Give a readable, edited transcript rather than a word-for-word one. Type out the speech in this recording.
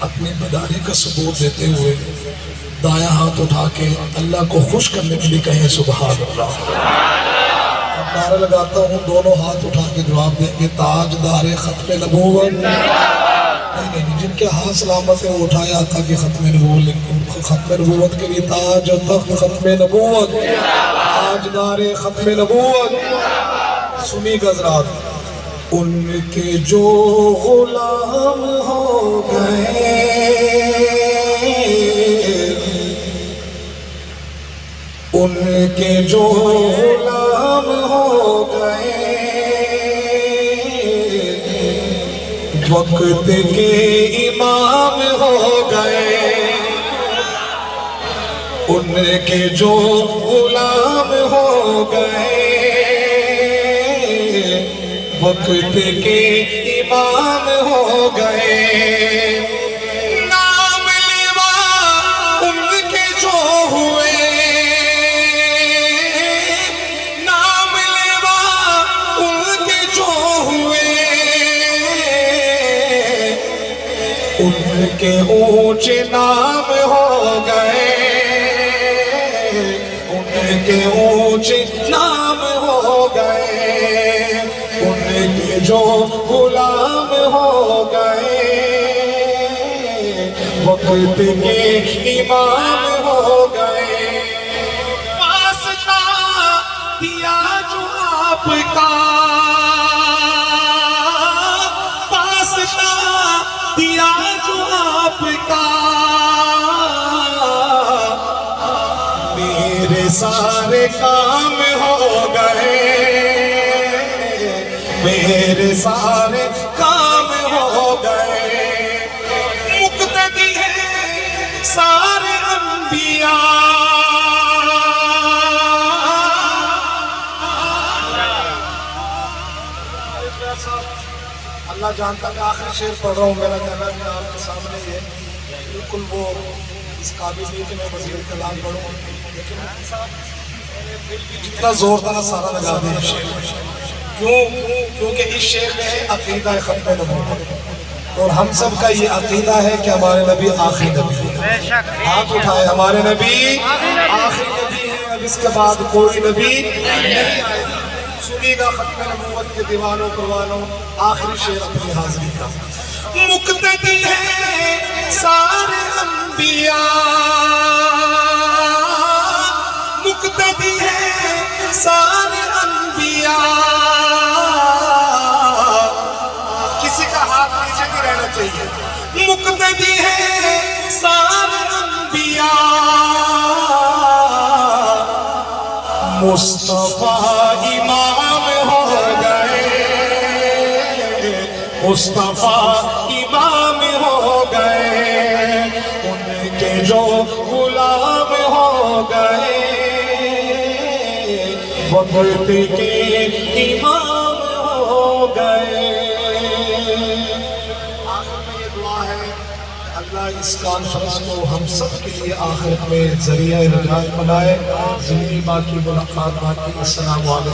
اپنی بیداری کا ثبوت دیتے ہوئے دایاں ہاتھ اٹھا کے اللہ کو خوش کرنے کے لیے کہیں سبحان اللہ۔ اب نعرہ لگاتا ہوں، دونوں ہاتھ اٹھا کے جواب دیں گے تاجدار ختم نبوت۔ نہیں، جن کے ہاتھ سلامت ہے وہ اٹھائے آقا کی ختم نبوت، لیکن ختم نبوت کے لیے تاج و تخت ختم نبوت، تاجدار ختم نبوت۔ سنی حضرات، ان کے جو غلام ہو گئے، ان کے جو غلام ہو گئے، وقت کے امام ہو گئے، ان کے جو غلام ہو گئے، وقت کے امام ہو گئے۔ نام لیوا ان کے جو ہوئے، نام لیوا ان کے جو ہوئے، ان کے اونچے نام ہو گئے، ان کے اونچے نام ہو گئے، ان کے جو غلام ہو گئے، وقت کے امام ہو گئے۔ واسطہ دیا جو آپ کا، واسطہ دیا جو آپ کا، میرے سارے کام ہو گئے، میرے سارے کام ہو گئے۔ مقتدی ہیں سارے انبیاء، اللہ جانتا میں آخری شعر پڑھ رہا ہوں، میرا کہنا ہے آپ کے سامنے یہ بالکل وہ اس قابل نہیں کہ میں مزید کلام پڑھوں، لیکن جتنا زور تھا نا سارا لگا دیا شعر۔ کیونکہ اس شعر میں ہے عقیدہ ختم نبوت، اور ہم سب کا یہ عقیدہ ہے کہ ہمارے نبی آخری نبی ہے۔ ہاتھ اٹھائے، ہمارے نبی آخری نبی ہے، اب اس کے بعد کوئی نبی نہیں آئے گا۔ سنی گا ختم نبوت کے دیوانوں پروانوں آخری شعر اپنی حاضری کا۔ مقتدی ہیں سارے انبیاء، مقتدی ہیں سارے انبیاء، کسی کا ہاتھ نیچے نہیں رہنا چاہیے۔ مقتدی ہیں سارے انبیاء، مصطفیٰ امام ہو گئے، مصطفیٰ امام ہو گئے، ان کے جو غلام ہو گئے، وقت کے امام ہو گئے۔ آخر میں یہ دعا ہے کہ اللہ اس کانفرنس کو ہم سب کے لیے آخرت میں ذریعہ نجات بنائے، زندگی باقی، ملاقات باقی۔ السلام علیکم۔